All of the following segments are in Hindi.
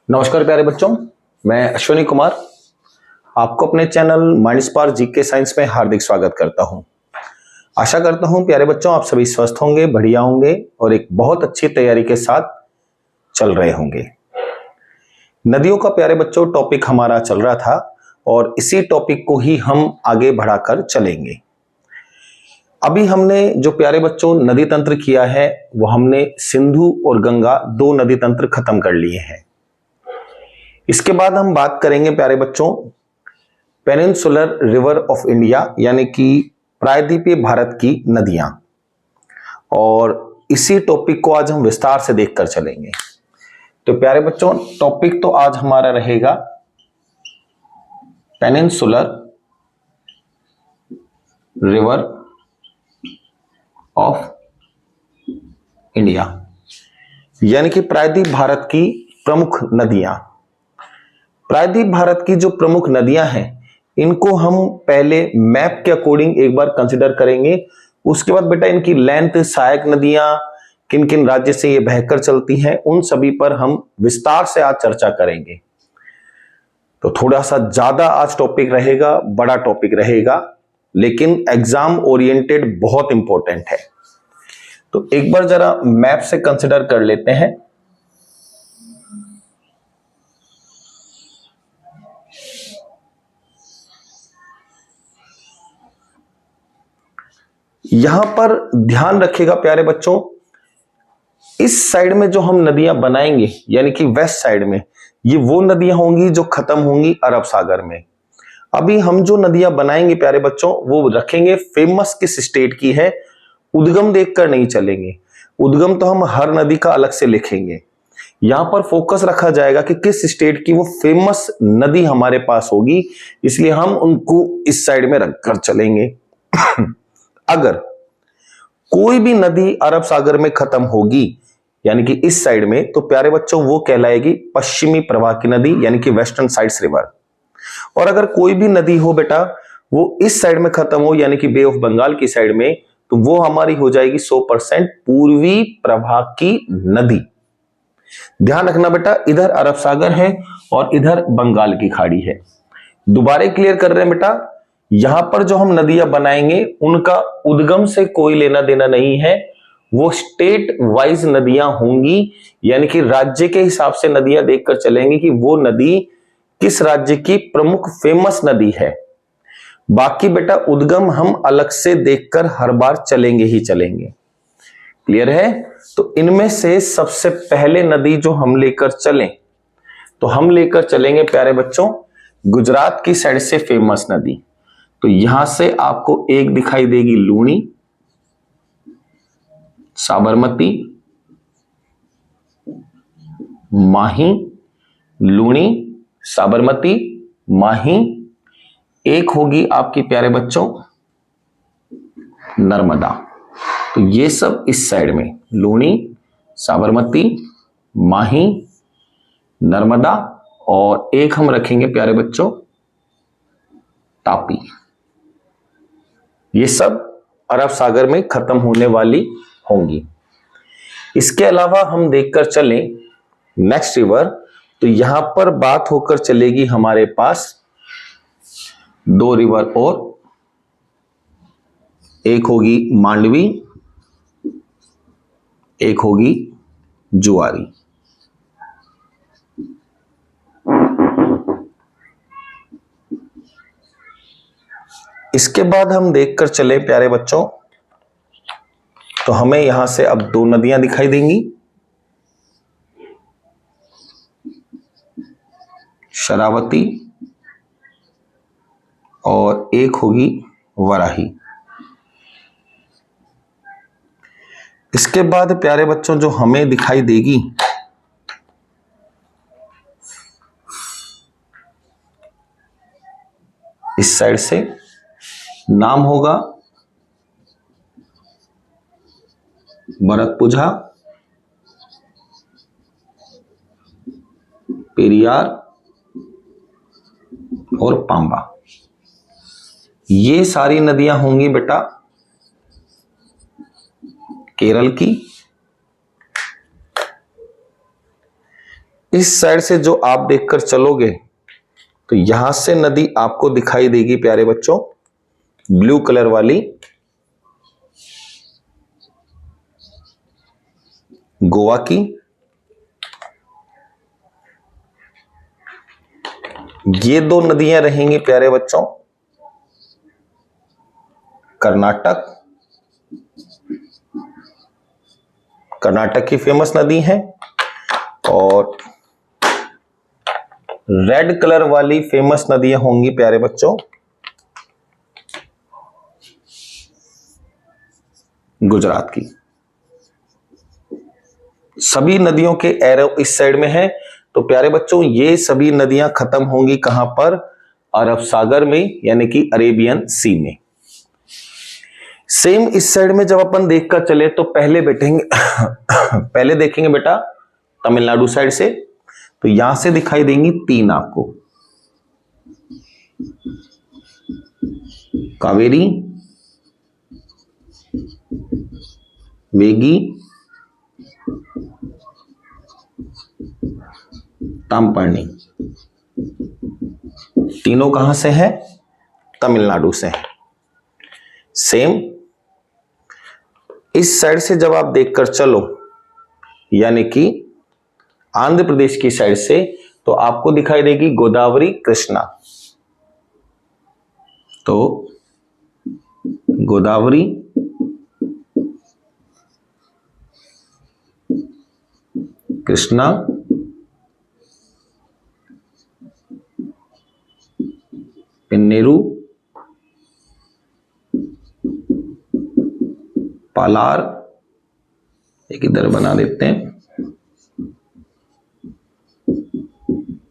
नमस्कार प्यारे बच्चों, मैं अश्विनी कुमार आपको अपने channel mind spark GK science में हार्दिक स्वागत करता हूं। आशा करता हूं प्यारे बच्चों आप सभी स्वस्थ होंगे, बढ़िया होंगे और एक बहुत अच्छी तैयारी के साथ चल रहे होंगे। नदियों का प्यारे बच्चों टॉपिक हमारा चल रहा था और इसी टॉपिक को ही हम आगे बढ़ाकर चलेंगे। अभी हमने जो प्यारे बच्चों नदी तंत्र किया है वो हमने सिंधु और गंगा दो नदी तंत्र खत्म कर लिए हैं। इसके बाद हम बात करेंगे प्यारे बच्चों पेनिनसुलर रिवर ऑफ इंडिया यानी कि प्रायद्वीपीय भारत की नदियां, और इसी टॉपिक को आज हम विस्तार से देखकर चलेंगे। तो प्यारे बच्चों टॉपिक तो आज हमारा रहेगा पेनिनसुलर रिवर ऑफ इंडिया यानी कि प्रायद्वीप भारत की प्रमुख नदियां। प्रायद्वीप भारत की जो प्रमुख नदियां हैं इनको हम पहले मैप के अकॉर्डिंग एक बार कंसिडर करेंगे। उसके बाद बेटा इनकी लेंथ, सहायक नदियां किन किन राज्य से ये बहकर चलती हैं, उन सभी पर हम विस्तार से आज चर्चा करेंगे। तो थोड़ा सा ज्यादा आज टॉपिक रहेगा, बड़ा टॉपिक रहेगा, लेकिन एग्जाम ओरिएंटेड बहुत इंपॉर्टेंट है। तो एक बार जरा मैप से कंसिडर कर लेते हैं। यहां पर ध्यान रखिएगा प्यारे बच्चों, इस साइड में जो हम नदियां बनाएंगे यानी कि वेस्ट साइड में, ये वो नदियां होंगी जो खत्म होंगी अरब सागर में। अभी हम जो नदियां बनाएंगे प्यारे बच्चों वो रखेंगे फेमस किस स्टेट की है, उद्गम देखकर नहीं चलेंगे। उद्गम तो हम हर नदी का अलग से लिखेंगे, यहां पर फोकस रखा जाएगा कि किस स्टेट की वो फेमस नदी हमारे पास होगी, इसलिए हम उनको इस साइड में रखकर चलेंगे। अगर कोई भी नदी अरब सागर में खत्म होगी यानी कि इस साइड में, तो प्यारे बच्चों वो कहलाएगी पश्चिमी प्रवाह की नदी यानी कि वेस्टर्न साइड्स रिवर। और अगर कोई भी नदी हो बेटा वो इस साइड में खत्म हो यानी कि बे ऑफ बंगाल की साइड में, तो वो हमारी हो जाएगी 100% पूर्वी प्रवाह की नदी। ध्यान रखना बेटा, इधर अरब सागर है और इधर बंगाल की खाड़ी है। दोबारा क्लियर कर रहे हैं बेटा, यहां पर जो हम नदियां बनाएंगे उनका उद्गम से कोई लेना देना नहीं है, वो स्टेट वाइज नदियां होंगी यानी कि राज्य के हिसाब से नदियां देखकर चलेंगे कि वो नदी किस राज्य की प्रमुख फेमस नदी है। बाकी बेटा उद्गम हम अलग से देखकर हर बार चलेंगे ही चलेंगे। क्लियर है? तो इनमें से सबसे पहले नदी जो हम लेकर चलें तो हम लेकर चलेंगे प्यारे बच्चों गुजरात की साइड से फेमस नदी। तो यहां से आपको एक दिखाई देगी लूणी, साबरमती, माही, लूणी, साबरमती, माही। एक होगी आपकी प्यारे बच्चों नर्मदा। तो ये सब इस साइड में लूणी, साबरमती, माही, नर्मदा, और एक हम रखेंगे प्यारे बच्चों तापी। ये सब अरब सागर में खत्म होने वाली होंगी। इसके अलावा हम देखकर चलें नेक्स्ट रिवर, तो यहां पर बात होकर चलेगी हमारे पास दो रिवर और, एक होगी मांडवी, एक होगी जुआरी। इसके बाद हम देखकर चले प्यारे बच्चों, तो हमें यहां से अब दो नदियां दिखाई देंगी, शरावती और एक होगी वराही। इसके बाद प्यारे बच्चों जो हमें दिखाई देगी इस साइड से, नाम होगा भरतपुझा, पेरियार और पांबा। ये सारी नदियां होंगी बेटा केरल की। इस साइड से जो आप देखकर चलोगे तो यहां से नदी आपको दिखाई देगी प्यारे बच्चों, ब्लू कलर वाली, गोवा की। ये दो नदियां रहेंगी प्यारे बच्चों, कर्नाटक, कर्नाटक की फेमस नदी है। और रेड कलर वाली फेमस नदियां होंगी प्यारे बच्चों, गुजरात की। सभी नदियों के एरो इस साइड में है। तो प्यारे बच्चों ये सभी नदियां खत्म होंगी कहां पर? अरब सागर में, यानी कि अरेबियन सी में। सेम इस साइड में जब अपन देखकर चले तो पहले बैठेंगे पहले देखेंगे बेटा तमिलनाडु साइड से, तो यहां से दिखाई देंगी तीन आपको, कावेरी, वेगी, ताम्रपर्णी। तीनों कहां से हैं? तमिलनाडु से हैं। सेम इस साइड से जब आप देखकर चलो, यानी कि आंध्र प्रदेश की साइड से, तो आपको दिखाई देगी गोदावरी, कृष्णा। तो गोदावरी, कृष्णा, पेन्नेरू, पालार, एक इधर बना देते हैं,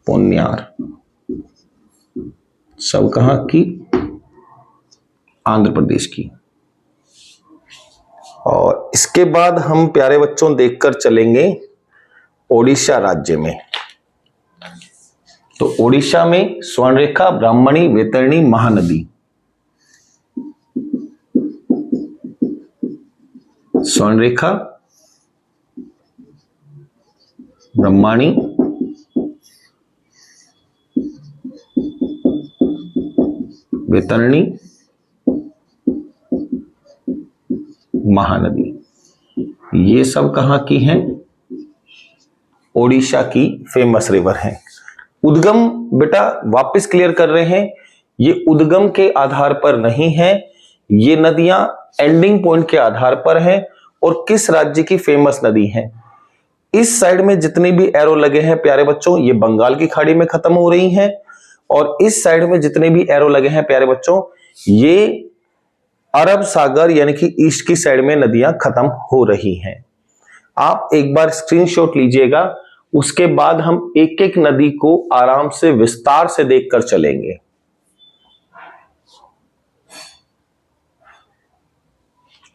पोन्यार। सब कहां की? आंध्र प्रदेश की। और इसके बाद हम प्यारे बच्चों देखकर चलेंगे ओडिशा राज्य में। तो ओडिशा में स्वर्णरेखा, ब्राह्मणी, वैतरणी, महानदी। स्वर्णरेखा, ब्रह्मणी, वैतरणी, महानदी। ये सब कहां की हैं? ओडिशा की फेमस रिवर है। उद्गम बेटा वापस क्लियर कर रहे हैं, ये उद्गम के आधार पर नहीं है, ये नदियां एंडिंग पॉइंट के आधार पर हैं और किस राज्य की फेमस नदी है। इस साइड में जितने भी एरो लगे हैं प्यारे बच्चों, ये बंगाल की खाड़ी में खत्म हो रही हैं, और इस साइड में जितने भी एरो लगे हैं प्यारे बच्चों, ये अरब सागर यानी कि ईस्ट की साइड में नदियां खत्म हो रही हैं। आप एक बार स्क्रीनशॉट लीजिएगा, उसके बाद हम एक एक नदी को आराम से विस्तार से देखकर चलेंगे।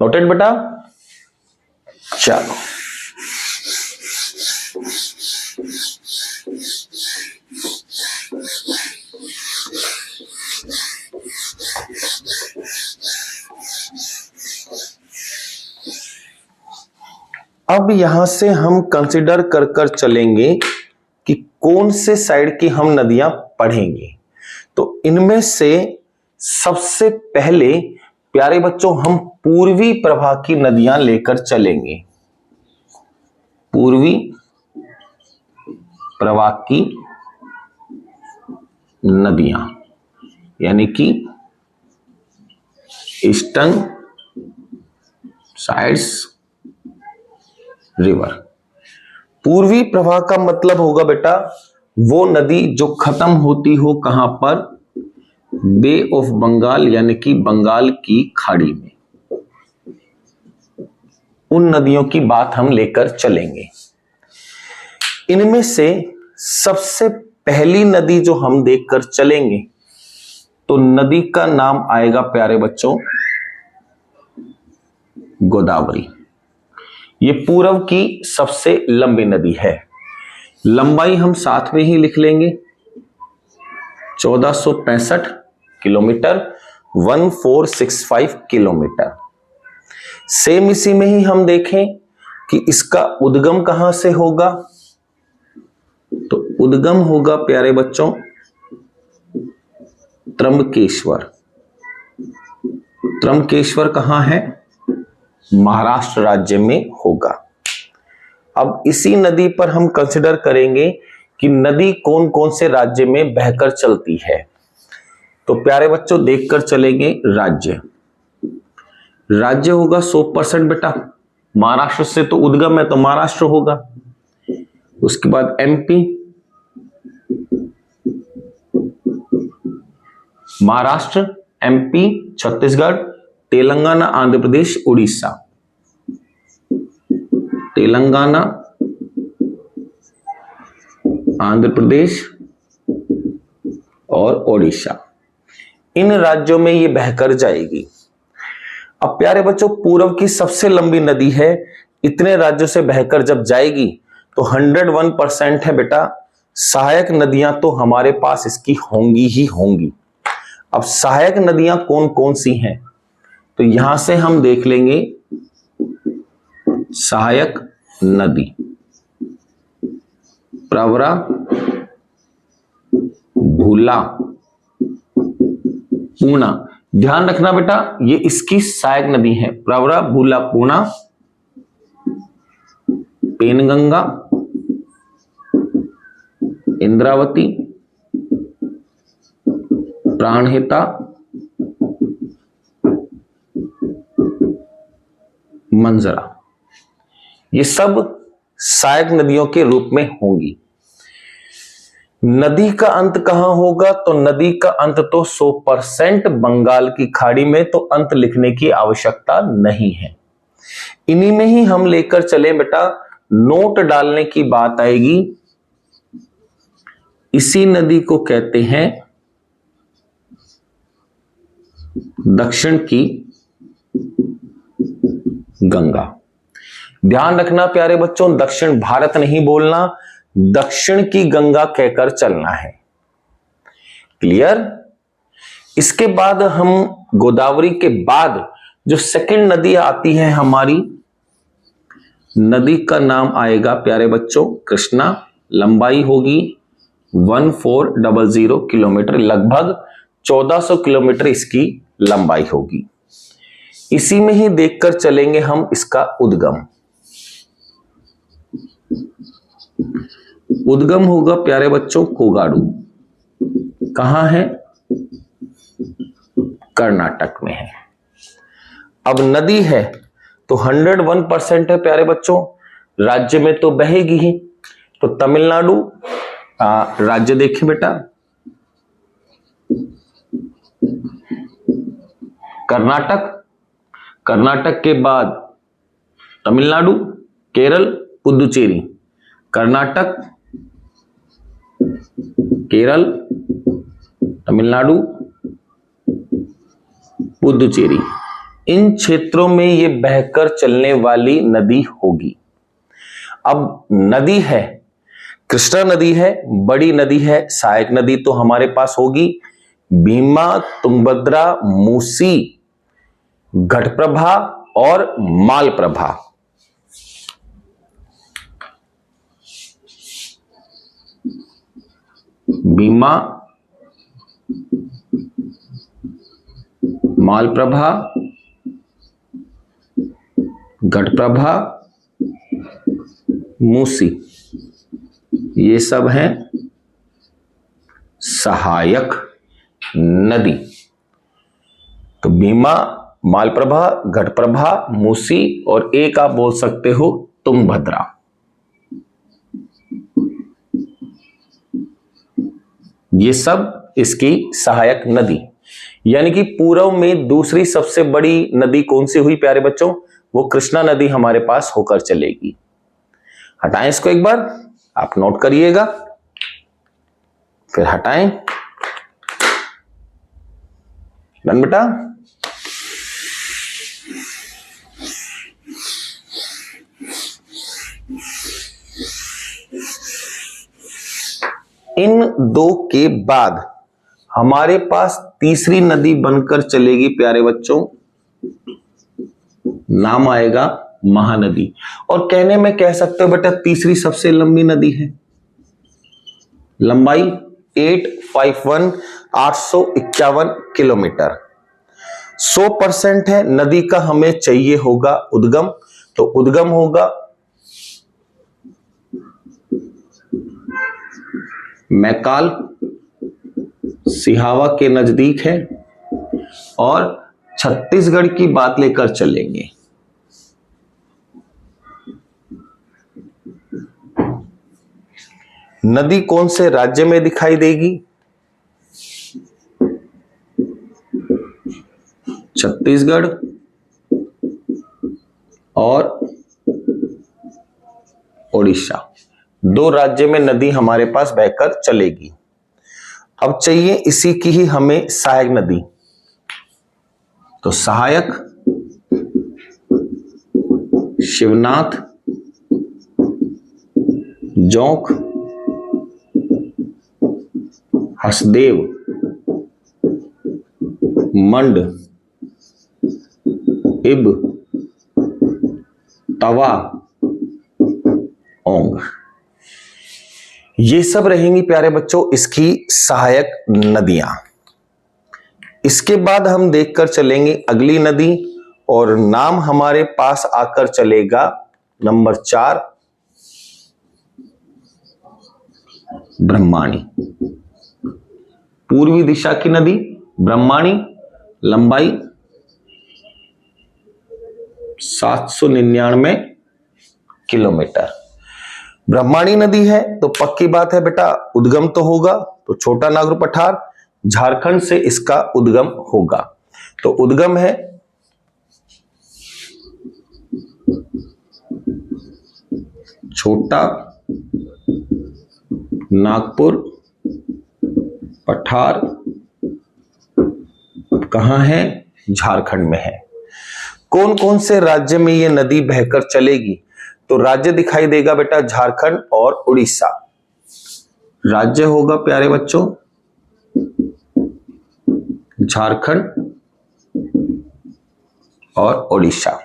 नोटेड बेटा? चलो अब यहां से हम कंसिडर कर कर चलेंगे कि कौन से साइड की हम नदियां पढ़ेंगे। तो इनमें से सबसे पहले प्यारे बच्चों हम पूर्वी प्रवाह की नदियां लेकर चलेंगे। पूर्वी प्रवाह की नदियां यानी कि ईस्टर्न साइड्स रिवर। पूर्वी प्रवाह का मतलब होगा बेटा वो नदी जो खत्म होती हो कहां पर? बे ऑफ बंगाल यानी कि बंगाल की खाड़ी में। उन नदियों की बात हम लेकर चलेंगे। इनमें से सबसे पहली नदी जो हम देखकर चलेंगे तो नदी का नाम आएगा प्यारे बच्चों गोदावरी। ये पूर्व की सबसे लंबी नदी है। लंबाई हम साथ में ही लिख लेंगे, 1465 किलोमीटर, 1465 किलोमीटर। सेम इसी में ही हम देखें कि इसका उद्गम कहां से होगा? तो उद्गम होगा प्यारे बच्चों त्र्यंबकेश्वर। त्र्यंबकेश्वर कहां है? महाराष्ट्र राज्य में होगा। अब इसी नदी पर हम कंसिडर करेंगे कि नदी कौन कौन से राज्य में बहकर चलती है। तो प्यारे बच्चों देखकर चलेंगे राज्य। राज्य होगा 100% बेटा, महाराष्ट्र से तो उद्गम है तो महाराष्ट्र होगा। उसके बाद एमपी, महाराष्ट्र, एमपी, छत्तीसगढ़, तेलंगाना, आंध्र प्रदेश, उड़ीसा। तेलंगाना, आंध्र प्रदेश और ओडिशा, इन राज्यों में ये बहकर जाएगी। अब प्यारे बच्चों पूर्व की सबसे लंबी नदी है, इतने राज्यों से बहकर जब जाएगी तो 101% है बेटा, सहायक नदियां तो हमारे पास इसकी होंगी ही होंगी। अब सहायक नदियां कौन कौन सी हैं? तो यहां से हम देख लेंगे सहायक नदी प्रवरा, भूला, पूर्णा। ध्यान रखना बेटा ये इसकी सहायक नदी है, प्रवरा, भूला, पूर्णा, पेनगंगा, इंद्रावती, प्राणहिता, मंजरा, ये सब सहायक नदियों के रूप में होंगी। नदी का अंत कहां होगा? तो नदी का अंत तो 100% बंगाल की खाड़ी में, तो अंत लिखने की आवश्यकता नहीं है। इन्हीं में ही हम लेकर चले बेटा, नोट डालने की बात आएगी। इसी नदी को कहते हैं दक्षिण की गंगा। ध्यान रखना प्यारे बच्चों, दक्षिण भारत नहीं बोलना, दक्षिण की गंगा कहकर चलना है। क्लियर? इसके बाद हम गोदावरी के बाद जो सेकंड नदी आती है हमारी, नदी का नाम आएगा प्यारे बच्चों कृष्णा। लंबाई होगी 1400 किलोमीटर, लगभग 1400 किलोमीटर इसकी लंबाई होगी। इसी में ही देखकर चलेंगे हम इसका उद्गम। उद्गम होगा प्यारे बच्चों कोगाडू। कहां है? कर्नाटक में है। अब नदी है तो 101% है प्यारे बच्चों, राज्य में तो बहेगी ही। तो तमिलनाडु राज्य देखें बेटा, कर्नाटक, कर्नाटक के बाद तमिलनाडु, केरल, पुदुचेरी। कर्नाटक, केरल, तमिलनाडु, पुदुचेरी, इन क्षेत्रों में ये बहकर चलने वाली नदी होगी। अब नदी है, कृष्णा नदी है, बड़ी नदी है, सहायक नदी तो हमारे पास होगी भीमा, तुंगभद्रा, मूसी, घटप्रभा और मालप्रभा। भीमा, मालप्रभा, घटप्रभा, मूसी, ये सब हैं सहायक नदी। तो भीमा, मालप्रभा, घटप्रभा, मूसी और एक आप बोल सकते हो तुंगभद्रा। ये सब इसकी सहायक नदी। यानी कि पूर्व में दूसरी सबसे बड़ी नदी कौन सी हुई प्यारे बच्चों? वो कृष्णा नदी हमारे पास होकर चलेगी। हटाएं इसको एक बार, आप नोट करिएगा, फिर हटाएं। डन बेटा? इन दो के बाद हमारे पास तीसरी नदी बनकर चलेगी प्यारे बच्चों, नाम आएगा महानदी। और कहने में कह सकते हो बेटा तीसरी सबसे लंबी नदी है, लंबाई 851 किलोमीटर। 100% है नदी का हमें चाहिए होगा उद्गम, तो उद्गम होगा मैकाल, सिहावा के नजदीक है, और छत्तीसगढ़ की बात लेकर चलेंगे। नदी कौन से राज्य में दिखाई देगी? छत्तीसगढ़ और ओडिशा, दो राज्य में नदी हमारे पास बहकर चलेगी। अब चाहिए इसी की ही हमें सहायक नदी, तो सहायक शिवनाथ, जोंक, हसदेव, मंड, इब, तवा, ओंग, ये सब रहेंगी प्यारे बच्चों इसकी सहायक नदियां। इसके बाद हम देखकर चलेंगे अगली नदी, और नाम हमारे पास आकर चलेगा नंबर 4, ब्रह्माणी। पूर्वी दिशा की नदी ब्रह्माणी, लंबाई 799 किलोमीटर। ब्रह्माणी नदी है तो पक्की बात है बेटा उद्गम तो होगा, तो छोटा नागरू पठार झारखंड से इसका उद्गम होगा। तो उद्गम है छोटा नागपुर पठार, कहां है? झारखंड में है। कौन कौन से राज्य में ये नदी बहकर चलेगी? तो राज्य दिखाई देगा बेटा झारखंड और उड़ीसा। राज्य होगा प्यारे बच्चों झारखंड और उड़ीसा।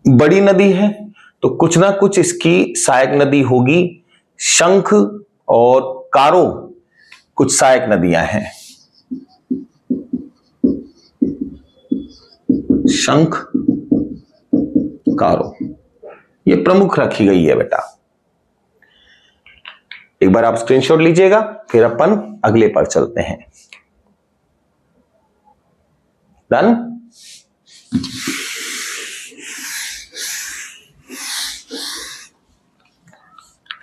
बड़ी नदी है तो कुछ ना कुछ इसकी सहायक नदी होगी। शंख और कारो कुछ सहायक नदियां हैं। शंख, कारो ये प्रमुख रखी गई है बेटा। एक बार आप स्क्रीनशॉट लीजिएगा, फिर अपन अगले पर चलते हैं। डन।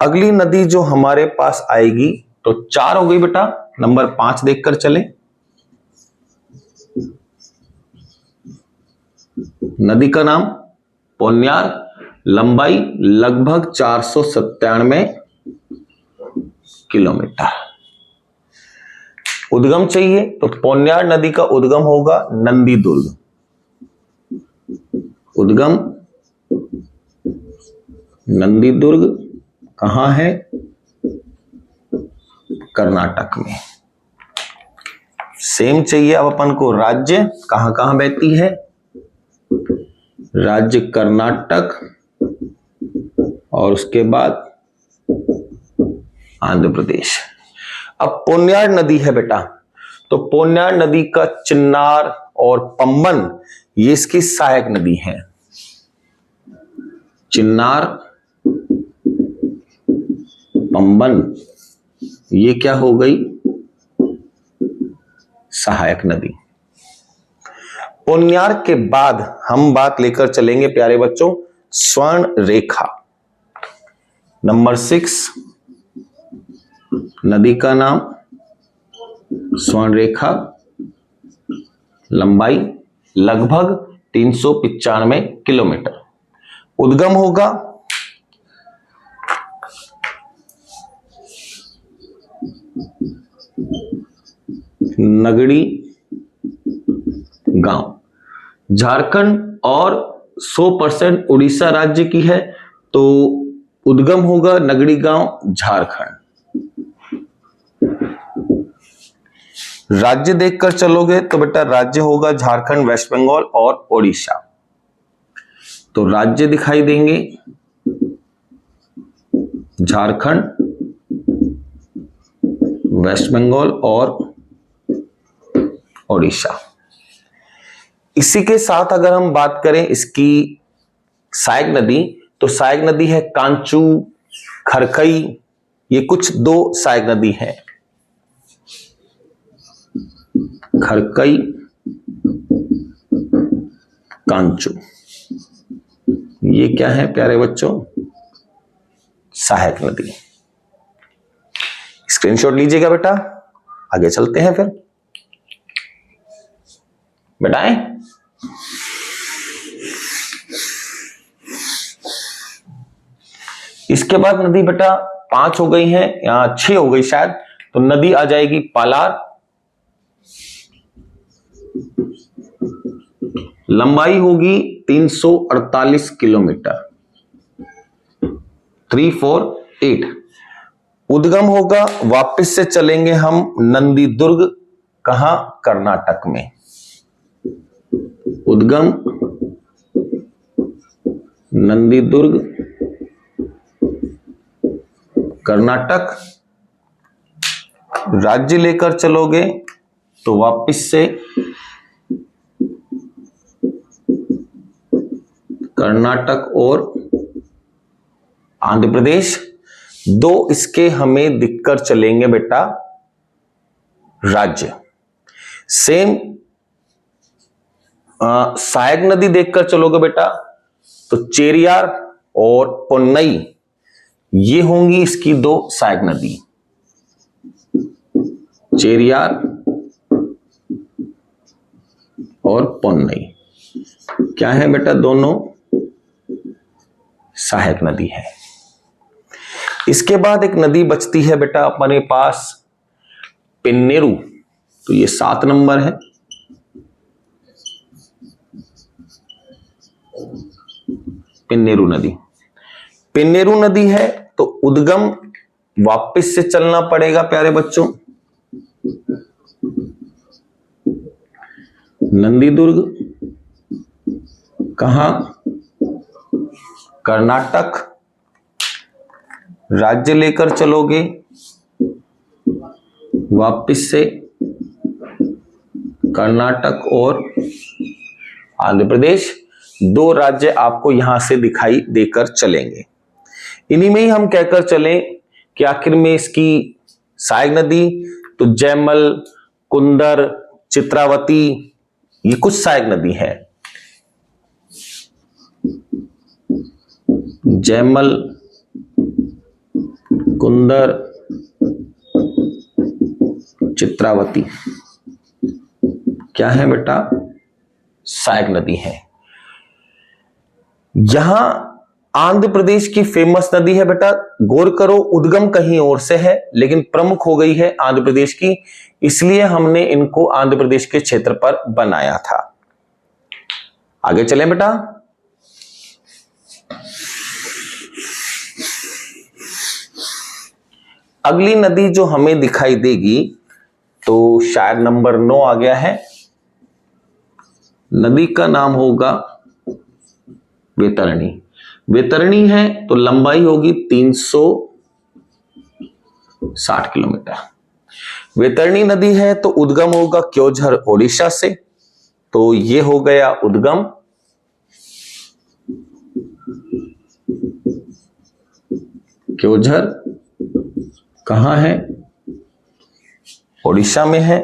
अगली नदी जो हमारे पास आएगी तो 4 हो गई बेटा, नंबर 5 देखकर चले। नदी का नाम पोन्यार, लंबाई लगभग 497 किलोमीटर। उद्गम चाहिए तो पोन्यार नदी का उद्गम होगा नंदी दुर्ग। उद्गम नंदी दुर्ग कहां है? कर्नाटक में। सेम चाहिए अब अपन को राज्य, कहां कहां बहती है? राज्य कर्नाटक और उसके बाद आंध्र प्रदेश। अब पोन्यार नदी है बेटा, तो पोन्यार नदी का चिन्नार और पंबन ये इसकी सहायक नदी है। चिन्नार, पंबन ये क्या हो गई? सहायक नदी। पोन्यार के बाद हम बात लेकर चलेंगे प्यारे बच्चों स्वर्ण रेखा। नंबर 6 नदी का नाम स्वर्ण रेखा, लंबाई लगभग 395 किलोमीटर। उद्गम होगा नगड़ी गांव। झारखंड और 100% उड़ीसा राज्य की है, तो उद्गम होगा नगड़ी गांव झारखंड। राज्य देखकर चलोगे तो बेटा राज्य होगा झारखंड, वेस्ट बंगाल और ओडिशा। तो राज्य दिखाई देंगे झारखंड, वेस्ट बंगाल और ओडिशा। इसी के साथ अगर हम बात करें इसकी सहायक नदी, तो सहायक नदी है कांचू, खरकई, ये कुछ दो सहायक नदी हैं। खरकई, कांचू, ये क्या है प्यारे बच्चों? सहायक नदी। स्क्रीनशॉट लीजिएगा बेटा, आगे चलते हैं फिर। बेटाएं, इसके बाद नदी बेटा 5 हो गई हैं या 6 हो गई शायद, तो नदी आ जाएगी पालार। लंबाई होगी 348 किलोमीटर, 348। उद्गम होगा, वापस से चलेंगे हम नंदी दुर्ग, कहां? कर्नाटक में। उद्गम नंदी दुर्ग, कर्नाटक। राज्य लेकर चलोगे तो वापस से कर्नाटक और आंध्र प्रदेश। दो इसके हमें दिखकर चलेंगे बेटा राज्य। सेम सहायक नदी देखकर चलोगे बेटा तो चेरियार और पोन्नई, ये होंगी इसकी दो सहायक नदी। चेरियार और पोन्नई क्या है बेटा? दोनों सहायक नदी है। इसके बाद एक नदी बचती है बेटा अपने पास, पेन्नेरू, तो ये 7 नंबर है। पेन्नेरू नदी, पेन्नेरू नदी है तो उद्गम वापस से चलना पड़ेगा प्यारे बच्चों, नंदीदुर्ग, कहां? कर्नाटक। राज्य लेकर चलोगे वापस से कर्नाटक और आंध्र प्रदेश। 2 राज्य आपको यहां से दिखाई देकर चलेंगे। इन्हीं में ही हम कहकर चलें कि आखिर में इसकी सहायक नदी तो जयमल, कुंदर, चित्रावती, ये कुछ सहायक नदी है। जयमल, कुंदर, चित्रावती क्या है बेटा? सहायक नदी है। यहां आंध्र प्रदेश की फेमस नदी है बेटा, गौर करो उद्गम कहीं और से है लेकिन प्रमुख हो गई है आंध्र प्रदेश की, इसलिए हमने इनको आंध्र प्रदेश के क्षेत्र पर बनाया था। आगे चलें बेटा। अगली नदी जो हमें दिखाई देगी तो शायद नंबर 9 आ गया है। नदी का नाम होगा वैतरणी। वैतरणी है तो लंबाई होगी 360 किलोमीटर। वैतरणी नदी है तो उद्गम होगा क्योंझर ओडिशा से, तो ये हो गया उद्गम। क्योंझर कहां है? ओडिशा में है।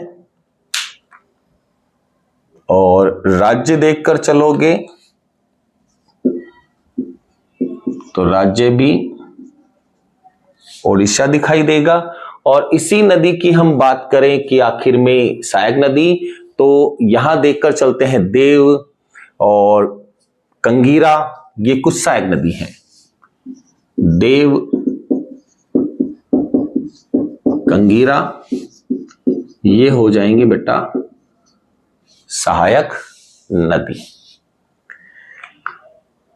और राज्य देखकर चलोगे तो राज्य भी ओडिशा दिखाई देगा। और इसी नदी की हम बात करें कि आखिर में सहायक नदी, तो यहां देखकर चलते हैं देव और कंगीरा, ये कुछ सहायक नदी हैं। देव, कंगीरा, ये हो जाएंगे बेटा सहायक नदी।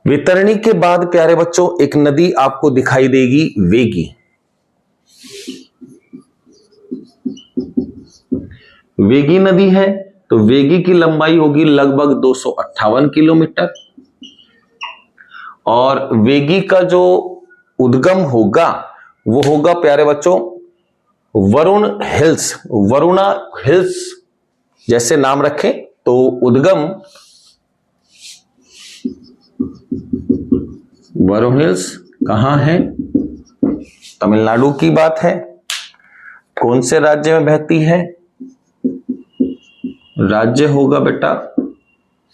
वैतरणी के बाद प्यारे बच्चों एक नदी आपको दिखाई देगी, वेगी। वेगी नदी है तो वेगी की लंबाई होगी लगभग 258 किलोमीटर। और वेगी का जो उद्गम होगा वो होगा प्यारे बच्चों वरुण हिल्स। वरुणा हिल्स जैसे नाम रखें तो उद्गम वरुण हिल्स कहां है? तमिलनाडु की बात है। कौन से राज्य में बहती है? राज्य होगा बेटा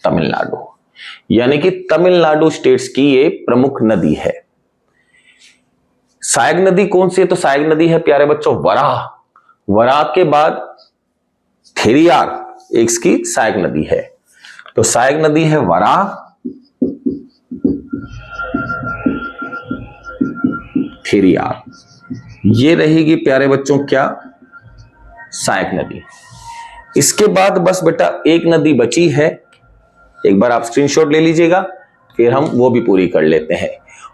तमिलनाडु, यानी कि तमिलनाडु स्टेट्स की ये प्रमुख नदी है। सहायक नदी कौन सी है? तो सहायक नदी है प्यारे बच्चों वराह। वराह के बाद थेरियार एक इसकी सहायक नदी है। तो सहायक नदी है वराह, थेरियार, ये रहेगी प्यारे बच्चों क्या? सहायक नदी। इसके बाद बस बेटा एक नदी बची है, एक बार आप स्क्रीनशॉट ले लीजिएगा, फिर हम वो भी पूरी कर लेते हैं।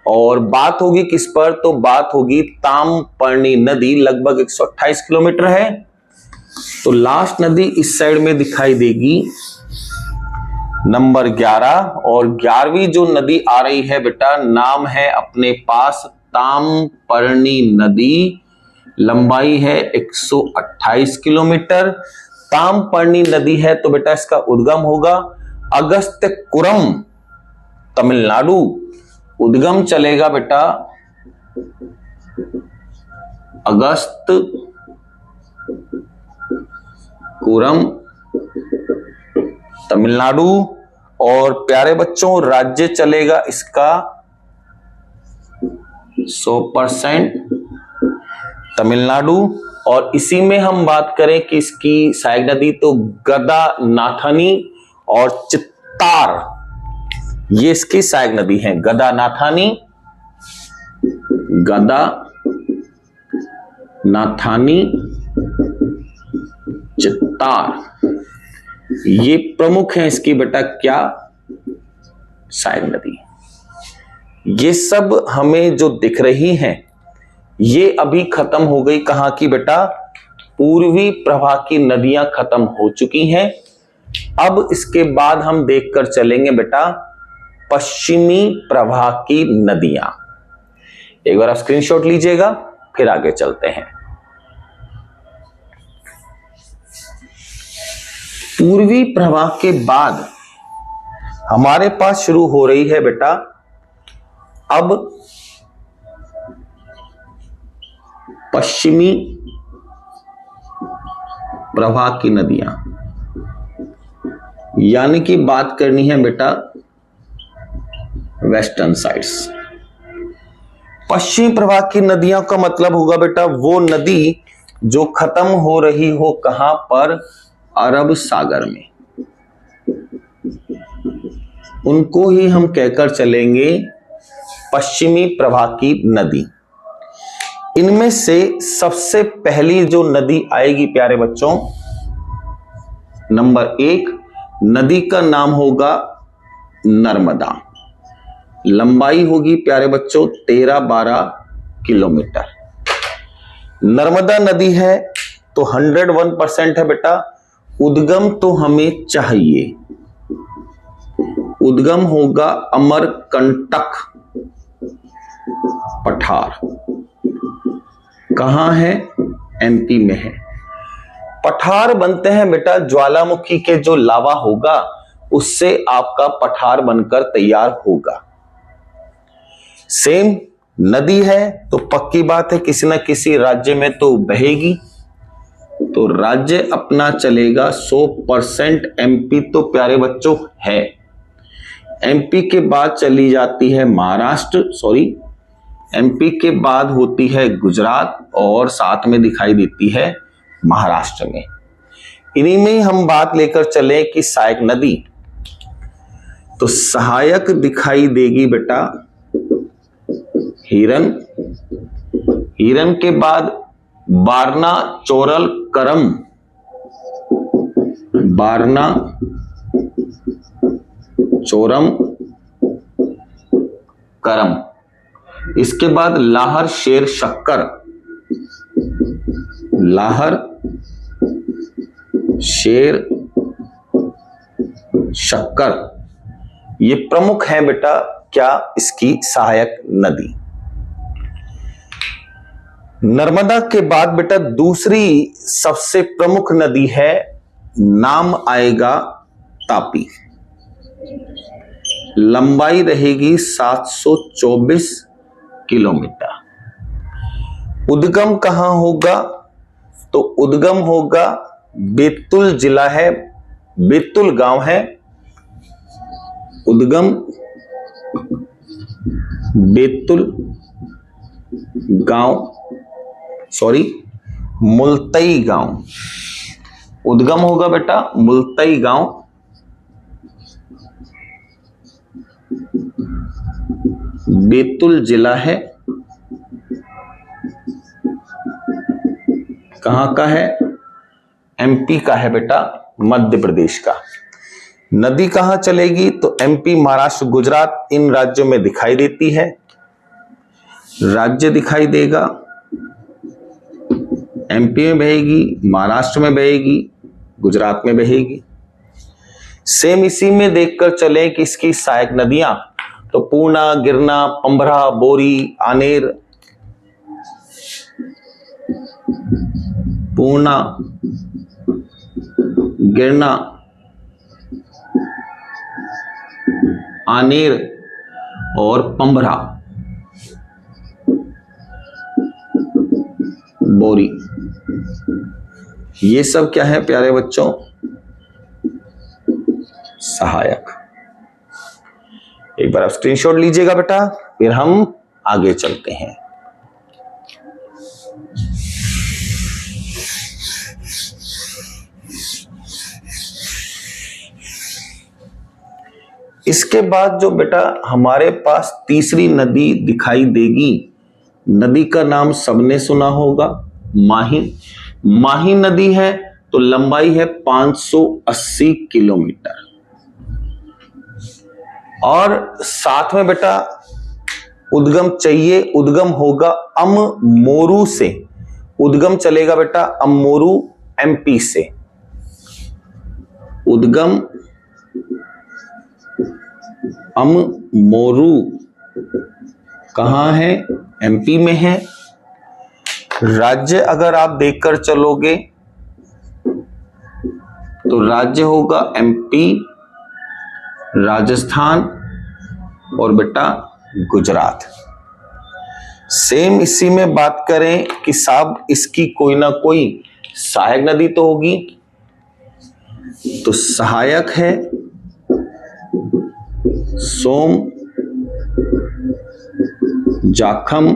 और बात होगी किस पर? तो बात होगी तामपर्णी नदी, लगभग 128 किलोमीटर है। तो लास्ट नदी इस साइड में दिखाई देगी, नंबर 11। और 11वीं जो नदी आ रही है बेटा, नाम है अपने पास तामपर्णी नदी, लंबाई है 128 किलोमीटर। तामपर्णी नदी है तो बेटा इसका उद्गम होगा अगस्त्यकुरम, तमिलनाडु। उद्गम चलेगा बेटा अगस्त्यकुरम, तमिलनाडु। और प्यारे बच्चों राज्य चलेगा इसका 100% तमिलनाडु। और इसी में हम बात करें कि इसकी सहायक नदी तो गदानाथनी और चित्तार, ये इसकी सहायक नदी है। गदानाथानी, गदानाथानी, चित्तार, ये प्रमुख है इसकी बेटा क्या? सहायक नदी। ये सब हमें जो दिख रही हैं ये अभी खत्म हो गई। कहां की बेटा? पूर्वी प्रवाह की नदियां खत्म हो चुकी हैं। अब इसके बाद हम देखकर चलेंगे बेटा पश्चिमी प्रवाह की नदियां। एक बार आप स्क्रीनशॉट लीजिएगा, फिर आगे चलते हैं। पूर्वी प्रवाह के बाद हमारे पास शुरू हो रही है बेटा अब पश्चिमी प्रवाह की नदियां, यानी कि बात करनी है बेटा वेस्टर्न साइड्स। पश्चिमी प्रवाह की नदियों का मतलब होगा बेटा वो नदी जो खत्म हो रही हो कहां पर? अरब सागर में। उनको ही हम कहकर चलेंगे पश्चिमी प्रवाह की नदी। इनमें से सबसे पहली जो नदी आएगी प्यारे बच्चों, नंबर 1 नदी का नाम होगा नर्मदा। लंबाई होगी प्यारे बच्चों 13-12 किलोमीटर। नर्मदा नदी है तो 101% है बेटा। उद्गम तो हमें चाहिए, उद्गम होगा अमरकंटक पठार। कहां है? एमपी में है। पठार बनते हैं बेटा ज्वालामुखी के जो लावा होगा उससे आपका पठार बनकर तैयार होगा। सेम नदी है तो पक्की बात है किसी ना किसी राज्य में तो बहेगी। तो राज्य अपना चलेगा 100% एमपी तो प्यारे बच्चों है। एमपी के बाद चली जाती है महाराष्ट्र, एमपी के बाद होती है गुजरात और साथ में दिखाई देती है महाराष्ट्र में। इन्हीं में हम बात लेकर चले कि सहायक नदी, तो सहायक दिखाई देगी बेटा हिरन। हिरन के बाद बारना चोरल करम, बारना चोरम करम। इसके बाद लाहर शेर शक्कर, लाहर शेर शक्कर, ये प्रमुख है बेटा क्या? इसकी सहायक नदी। नर्मदा के बाद बेटा दूसरी सबसे प्रमुख नदी है, नाम आएगा तापी। लंबाई रहेगी 724 किलोमीटर। उद्गम कहां होगा? तो उद्गम होगा, बैतूल जिला है, बैतूल गांव है। उद्गम बैतूल गांव, सॉरी मुल्तई गांव। उद्गम होगा बेटा मुल्तई गांव। बैतूल जिला है, कहां का है? एमपी का है बेटा, मध्य प्रदेश का। नदी कहां चलेगी? तो एमपी, महाराष्ट्र, गुजरात, इन राज्यों में दिखाई देती है। राज्य दिखाई देगा, एमपी में बहेगी, महाराष्ट्र में बहेगी, गुजरात में बहेगी। सेम इसी में देखकर चले कि इसकी सहायक नदियां, तो पूर्णा, गिरना, पंभरा, बोरी, आनेर, पूर्णा, गिरना, आनेर और पंभरा, बोरी, ये सब क्या है प्यारे बच्चों? सहायक। एक बार आप स्क्रीनशॉट लीजिएगा बेटा, फिर हम आगे चलते हैं। इसके बाद जो बेटा हमारे पास तीसरी नदी दिखाई देगी, नदी का नाम सबने सुना होगा, माही। माही नदी है, तो लंबाई है 580 किलोमीटर। और साथ में बेटा उद्गम चाहिए, उद्गम होगा अममोरू से। उद्गम चलेगा बेटा अममोरू, एमपी से। उद्गम अममोरू कहां है? एमपी में है। राज्य अगर आप देखकर चलोगे तो राज्य होगा एमपी, राजस्थान और बेटा गुजरात। सेम इसी में बात करें कि साहब इसकी कोई ना कोई सहायक नदी तो होगी, तो सहायक है सोम, जाखम,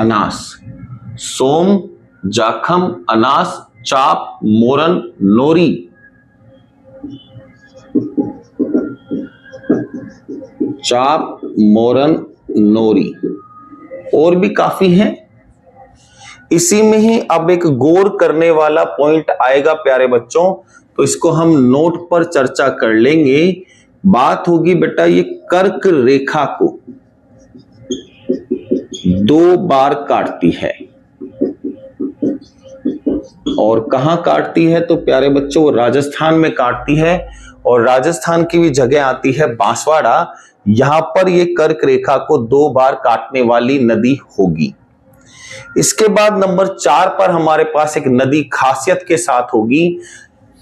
अनास। सोम, जाखम, अनास, चाप, मोरन, नोरी। चाप, मोरन, नोरी और भी काफी हैं। इसी में ही अब एक गौर करने वाला पॉइंट आएगा प्यारे बच्चों, तो इसको हम नोट पर चर्चा कर लेंगे। बात होगी बेटा ये कर्क रेखा को 2 बार काटती है। और कहां काटती है? तो प्यारे बच्चों वो राजस्थान में काटती है, और राजस्थान की भी जगह आती है बांसवाड़ा। यहां पर ये कर्क रेखा को 2 बार काटने वाली नदी होगी। इसके बाद नंबर 4 पर हमारे पास एक नदी खासियत के साथ होगी।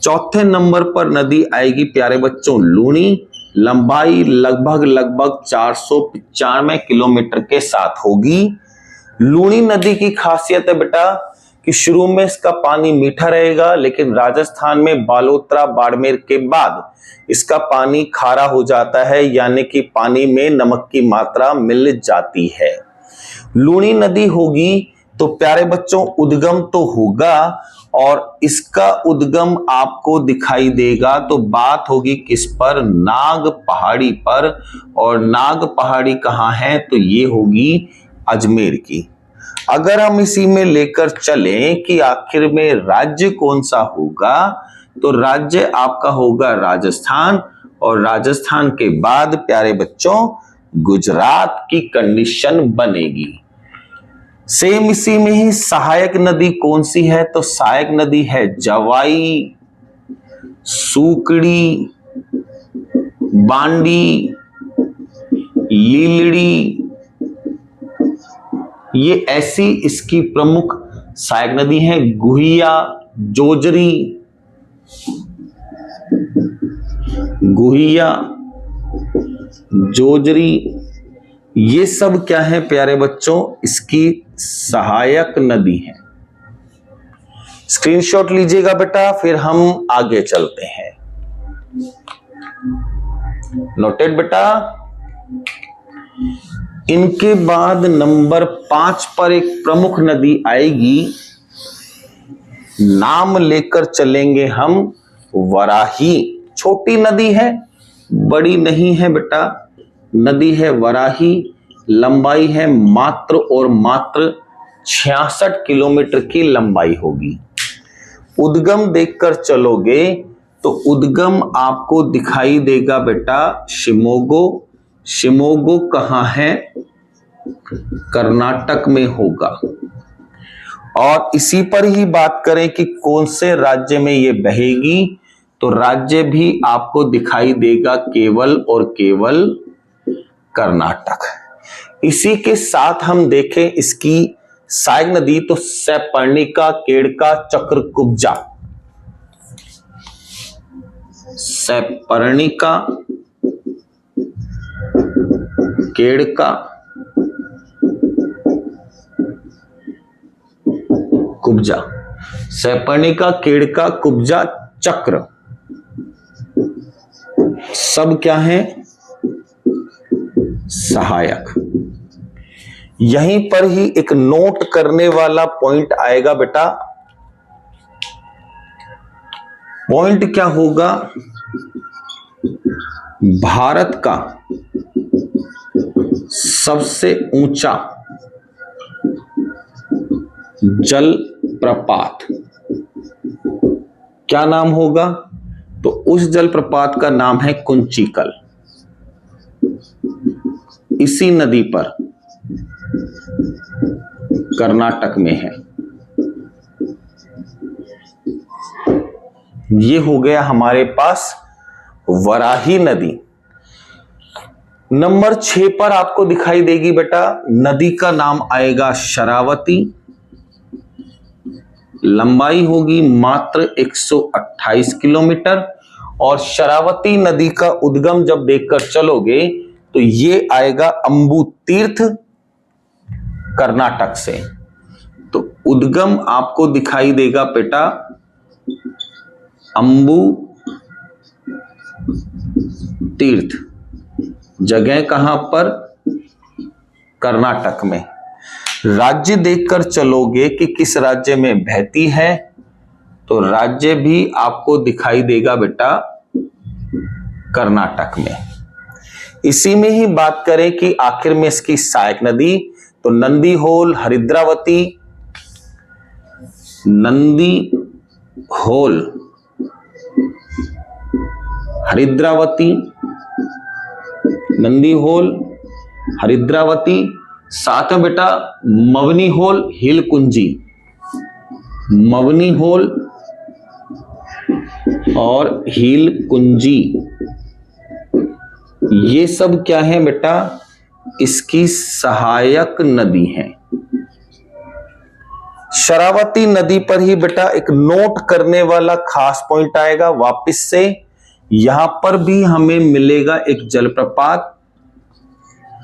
चौथे नंबर पर नदी आएगी प्यारे बच्चों लूनी। लंबाई लगभग 495 किलोमीटर के साथ होगी। लूनी नदी की खासियत है बेटा कि शुरू में इसका पानी मीठा रहेगा, लेकिन राजस्थान में बालोतरा, बाड़मेर के बाद इसका पानी खारा हो जाता है, यानी कि पानी में नमक की मात्रा मिल जाती है। लूनी नदी होगी तो प्यारे बच्चों उद्गम तो होगा, और इसका उद्गम आपको दिखाई देगा, तो बात होगी किस पर? नाग पहाड़ी पर। और नाग पहाड़ी कहां है? तो ये होगी अजमेर की। अगर हम इसी में लेकर चलें कि आखिर में राज्य कौन सा होगा, तो राज्य आपका होगा राजस्थान, और राजस्थान के बाद प्यारे बच्चों गुजरात की कंडीशन बनेगी। सेम इसी में ही सहायक नदी कौन सी है? तो सहायक नदी है जवाई, सूकड़ी, बांडी, लीलड़ी, ये ऐसी इसकी प्रमुख सहायक नदी है। गुहिया, जोजरी, गुहिया, जोजरी, ये सब क्या है प्यारे बच्चों, इसकी सहायक नदी है। स्क्रीनशॉट लीजिएगा बेटा, फिर हम आगे चलते हैं। नोटेड बेटा। इनके बाद नंबर 5 पर एक प्रमुख नदी आएगी, नाम लेकर चलेंगे हम, वराही। छोटी नदी है, बड़ी नहीं है बेटा, नदी है वराही। लंबाई है मात्र और मात्र 66 किलोमीटर की लंबाई होगी। उद्गम देखकर चलोगे तो उद्गम आपको दिखाई देगा बेटा शिमोगो। शिमोगो कहां है? कर्नाटक में होगा। और इसी पर ही बात करें कि कौन से राज्य में ये बहेगी, तो राज्य भी आपको दिखाई देगा केवल और केवल कर्नाटक। इसी के साथ हम देखें इसकी सहायक नदी तो सैपर्णिका, केड़का, चक्रकुब्जा। सैपर्णिका, केड़का, कुब्जा। सैपर्णिका, केड़का, कुब्जा, चक्र, सब क्या है? सहायक। यहीं पर ही एक नोट करने वाला पॉइंट आएगा बेटा। पॉइंट क्या होगा? भारत का सबसे ऊंचा जल प्रपात क्या नाम होगा? तो उस जलप्रपात का नाम है कुंचिकल। इसी नदी पर कर्नाटक में है। ये हो गया हमारे पास वराही नदी। नंबर 6 पर आपको दिखाई देगी बेटा, नदी का नाम आएगा शरावती। लंबाई होगी मात्र 128 किलोमीटर। और शरावती नदी का उद्गम जब देखकर चलोगे तो ये आएगा अंबु तीर्थ, कर्नाटक से। तो उद्गम आपको दिखाई देगा बेटा अंबु तीर्थ। जगह कहां पर? कर्नाटक में। राज्य देखकर चलोगे कि किस राज्य में बहती है, तो राज्य भी आपको दिखाई देगा बेटा कर्नाटक में। इसी में ही बात करें कि आखिर में इसकी सहायक नदी, तो नंदी होल, हरिद्रावती, नंदी होल, हरिद्रावती, नंदी होल, हरिद्रावती, साथ में बेटा मवनी होल, हिल कुंजी, मवनी होल और हील कुंजी, ये सब क्या है बेटा? इसकी सहायक नदी है। शरावती नदी पर ही बेटा एक नोट करने वाला खास पॉइंट आएगा वापस से। यहां पर भी हमें मिलेगा एक जलप्रपात।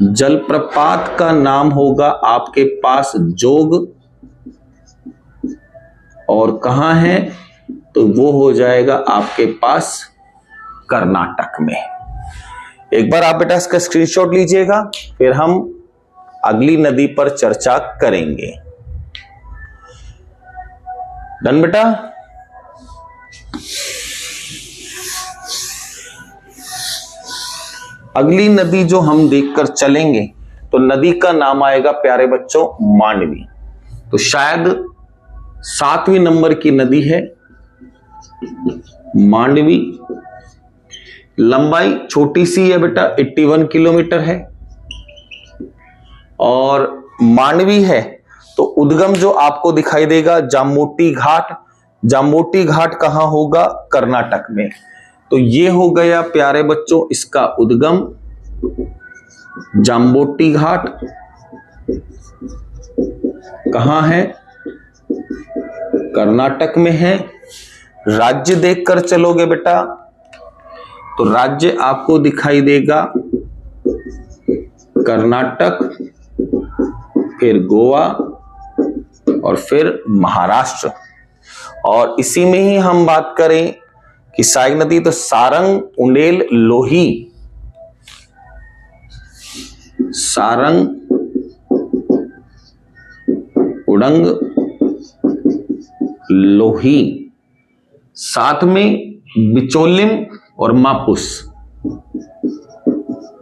जलप्रपात का नाम होगा आपके पास जोग। और कहां है? तो वो हो जाएगा आपके पास कर्नाटक में। एक बार आप बेटा इसका स्क्रीनशॉट लीजिएगा, फिर हम अगली नदी पर चर्चा करेंगे। डन बेटा? अगली नदी जो हम देखकर चलेंगे तो नदी का नाम आएगा प्यारे बच्चों मांडवी। तो शायद 7वें नंबर की नदी है मांडवी। लंबाई छोटी सी है बेटा, 81 किलोमीटर है। और मांडवी है तो उद्गम जो आपको दिखाई देगा जामोटी घाट। जामोटी घाट कहां होगा? कर्नाटक में। तो ये हो गया प्यारे बच्चों इसका उद्गम, जाम्बोटी घाट। कहां है? कर्नाटक में है। राज्य देखकर चलोगे बेटा तो राज्य आपको दिखाई देगा कर्नाटक, फिर गोवा और फिर महाराष्ट्र। और इसी में ही हम बात करें कि सहायक नदी तो सारंग, उंडेल, लोही, सारंग, उडंग, लोही, साथ में बिचोलिम और मापुस।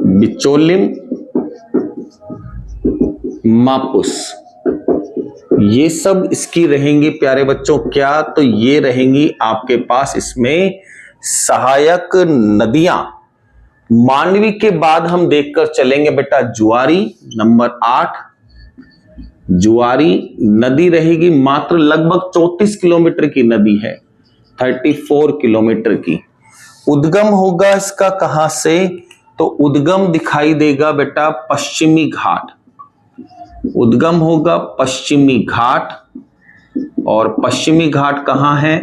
बिचोलिम, मापुस, ये सब इसकी रहेंगी प्यारे बच्चों। क्या? तो ये रहेंगी आपके पास इसमें सहायक नदियां। मांडवी के बाद हम देखकर चलेंगे बेटा जुआरी, नंबर 8। जुआरी नदी रहेगी, मात्र लगभग 34 किलोमीटर की नदी है, 34 किलोमीटर की। उद्गम होगा इसका कहां से? तो उद्गम दिखाई देगा बेटा पश्चिमी घाट। उद्गम होगा पश्चिमी घाट, और पश्चिमी घाट कहां है?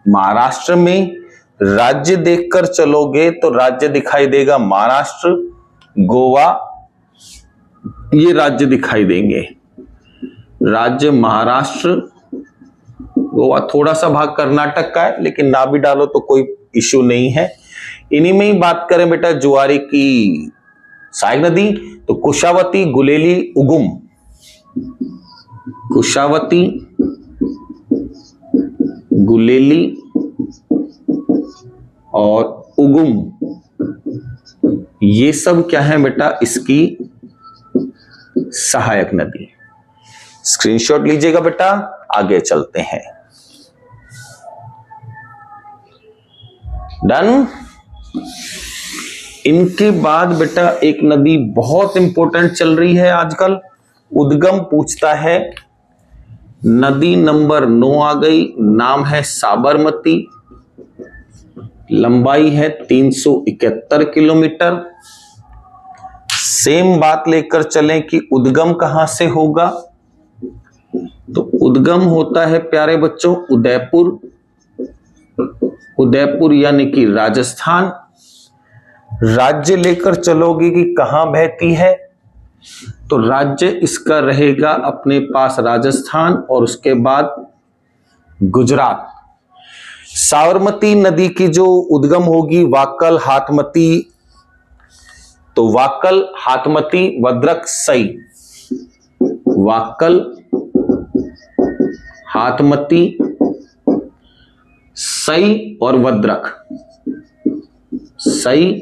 महाराष्ट्र में। राज्य देखकर चलोगे तो राज्य दिखाई देगा महाराष्ट्र, गोवा, ये राज्य दिखाई देंगे। राज्य महाराष्ट्र, गोवा, थोड़ा सा भाग कर्नाटक का है, लेकिन ना भी डालो तो कोई इश्यू नहीं है। इन्हीं में ही बात करें बेटा जुआरी की सहायक नदी तो कुशावती, गुलेली, उगुम। कुशावती, गुलेली और उगुम, ये सब क्या है बेटा इसकी सहायक नदी। स्क्रीनशॉट लीजिएगा बेटा, आगे चलते हैं। डन। इनके बाद बेटा एक नदी बहुत इंपॉर्टेंट चल रही है आजकल, उद्गम पूछता है। नदी नंबर 9 आ गई, नाम है साबरमती, लंबाई है 371 किलोमीटर। सेम बात लेकर चलें कि उद्गम कहां से होगा? तो उद्गम होता है प्यारे बच्चों उदयपुर, उदयपुर यानी कि राजस्थान। राज्य लेकर चलोगे कि कहां बहती है? तो राज्य इसका रहेगा अपने पास राजस्थान, और उसके बाद गुजरात। साबरमती नदी की जो उद्गम होगी वाकल, हाथमती, तो वाकल, हाथमती, वद्रक, सई। वाकल, हाथमती, सई और वद्रक। सई,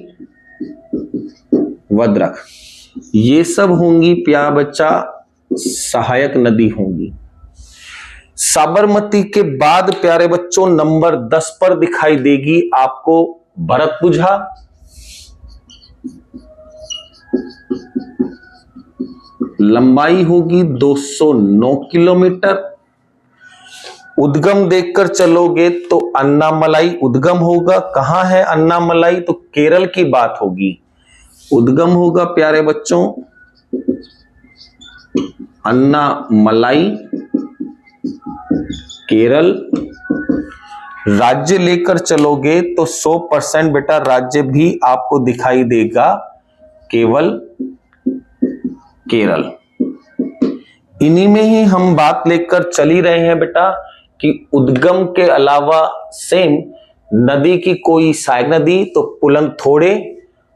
वद्रक, ये सब होंगी प्यारा बच्चा सहायक नदी होंगी। साबरमती के बाद प्यारे बच्चों नंबर 10 पर दिखाई देगी आपको भरतपुझा। लंबाई होगी 209 किलोमीटर। उद्गम देखकर चलोगे तो अन्नामलाई उद्गम होगा। कहां है अन्नामलाई? तो केरल की बात होगी। उद्गम होगा प्यारे बच्चों अन्नामलाई, केरल। राज्य लेकर चलोगे तो 100% बेटा राज्य भी आपको दिखाई देगा केवल केरल। इन्हीं में ही हम बात लेकर चल ही रहे हैं बेटा कि उद्गम के अलावा सेम नदी की कोई सहायक नदी तो पुलंथोड़े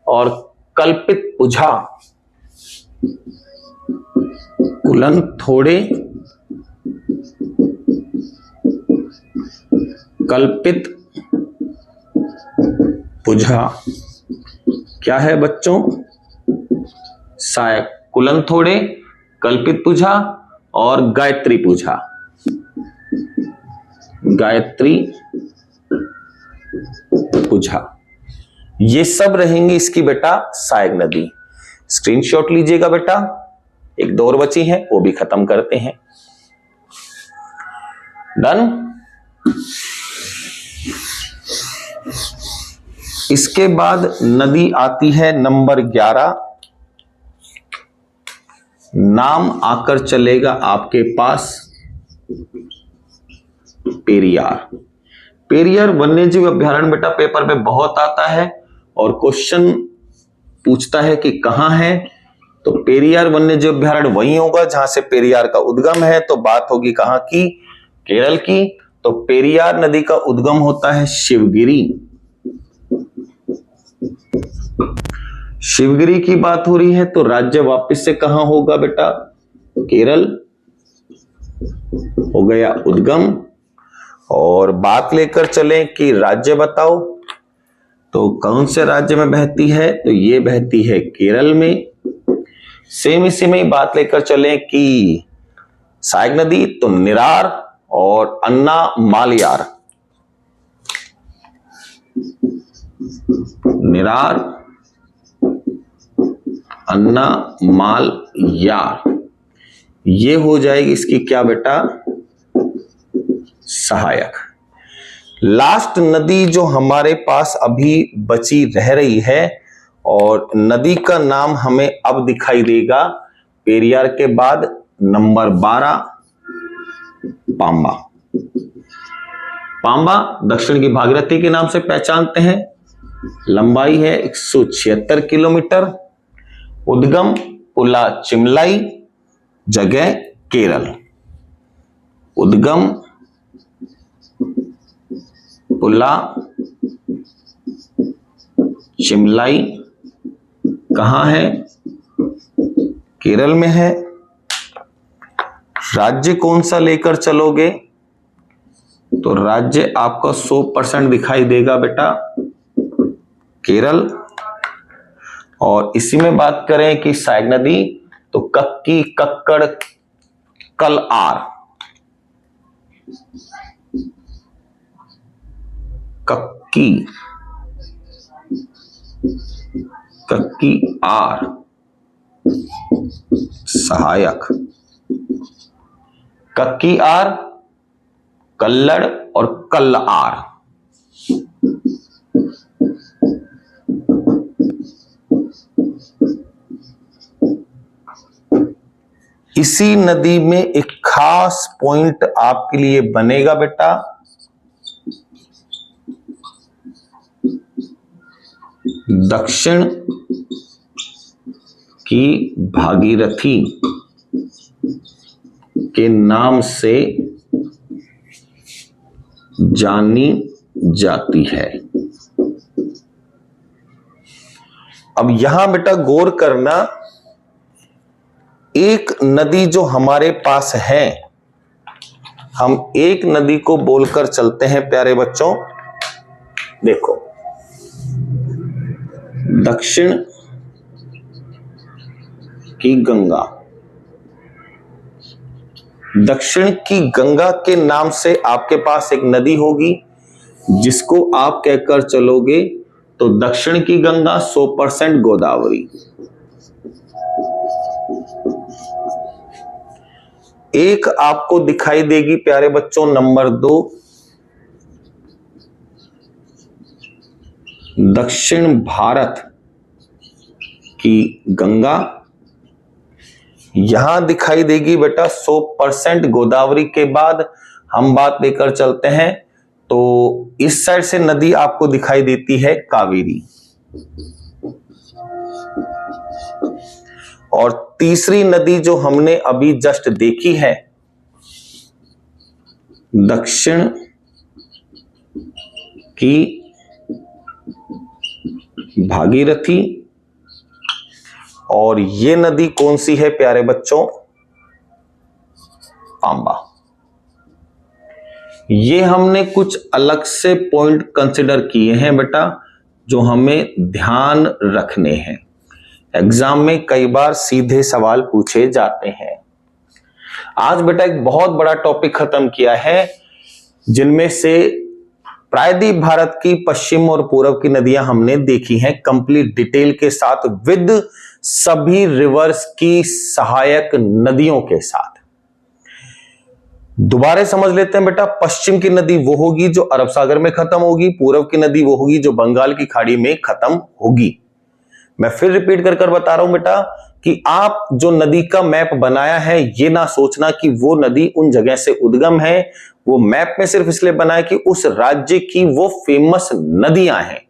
और कल्पित पुझा। पुलंथोड़े, कल्पित पुझा क्या है बच्चों? सहायक। कुलंथोड़े, कल्पित पुझा और गायत्री पुझा। गायत्री पुझा, ये सब रहेंगी इसकी बेटा सहायक नदी। स्क्रीनशॉट लीजिएगा बेटा, एक दो और बची है वो भी खत्म करते हैं। डन। इसके बाद नदी आती है नंबर 11। नाम आकर चलेगा आपके पास पेरियार। पेरियार वन्यजीव अभयारण्य बेटा पेपर में बहुत आता है और क्वेश्चन पूछता है कि कहां है, तो पेरियार वन्यजीव अभयारण्य वही होगा जहां से पेरियार का उद्गम है। तो बात होगी कहां की? केरल की। तो पेरियार नदी का उद्गम होता है शिवगिरी। शिवगिरी की बात हो रही है तो राज्य वापस से कहां होगा बेटा? केरल हो गया उद्गम। और बात लेकर चलें कि राज्य बताओ, तो कौन से राज्य में बहती है? तो ये बहती है केरल में। सेम इसी में बात लेकर चलें कि सहायक नदी, तो निरार और अन्ना मालयार। निरार, अन्ना मालयार, ये हो जाएगी इसकी क्या बेटा? सहायक। लास्ट नदी जो हमारे पास अभी बची रह रही है और नदी का नाम हमें अब दिखाई देगा पेरियार के बाद, नंबर 12 पांबा। पांबा दक्षिण की भागीरथी के नाम से पहचानते हैं। लंबाई है 176 किलोमीटर। उद्गम पुला चिमलाई, जगह केरल। उद्गम पुला चिमलाई कहां है? केरल में है। राज्य कौन सा लेकर चलोगे? तो राज्य आपका 100% दिखाई देगा बेटा केरल। और इसी में बात करें कि सहायक नदी, तो कक्की, कक्कड़, कलआर। कक्की, कक्की आर सहायक। कक्की आर, कल्लड़ और कल्लार। इसी नदी में एक खास पॉइंट आपके लिए बनेगा बेटा, दक्षिण की भागीरथी के नाम से जानी जाती है। अब यहां बेटा गौर करना, एक नदी जो हमारे पास है, हम एक नदी को बोलकर चलते हैं प्यारे बच्चों। देखो, दक्षिण की गंगा। दक्षिण की गंगा के नाम से आपके पास एक नदी होगी जिसको आप कहकर चलोगे तो दक्षिण की गंगा 100% गोदावरी। एक आपको दिखाई देगी प्यारे बच्चों नंबर 2, दक्षिण भारत की गंगा। यहां दिखाई देगी बेटा 100% गोदावरी। के बाद हम बात लेकर चलते हैं तो इस साइड से नदी आपको दिखाई देती है कावेरी। और तीसरी नदी जो हमने अभी जस्ट देखी है, दक्षिण की भागीरथी। और ये नदी कौन सी है प्यारे बच्चों? पांबा। ये हमने कुछ अलग से पॉइंट कंसिडर किए हैं बेटा जो हमें ध्यान रखने हैं। एग्जाम में कई बार सीधे सवाल पूछे जाते हैं। आज बेटा एक बहुत बड़ा टॉपिक खत्म किया है, जिनमें से प्रायद्वीप भारत की पश्चिम और पूर्व की नदियां हमने देखी हैं कंप्लीट डिटेल के साथ, विद सभी रिवर्स की सहायक नदियों के साथ। दोबारा समझ लेते हैं बेटा, पश्चिम की नदी वो होगी जो अरब सागर में खत्म होगी, पूर्व की नदी वो होगी जो बंगाल की खाड़ी में खत्म होगी। मैं फिर रिपीट कर बता रहा हूं बेटा कि आप जो नदी का मैप बनाया है ये ना सोचना कि वो नदी उन जगह से उद्गम है। वो मैप में सिर्फ इसलिए बनाया कि उस राज्य की वो फेमस नदियां हैं।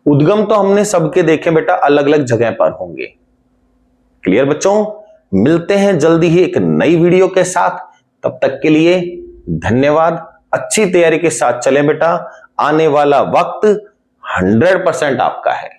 उद्गम तो हमने सबके देखे बेटा, अलग अलग जगह पर होंगे। क्लियर बच्चों? मिलते हैं जल्दी ही एक नई वीडियो के साथ। तब तक के लिए धन्यवाद। अच्छी तैयारी के साथ चलें बेटा, आने वाला वक्त 100% आपका है।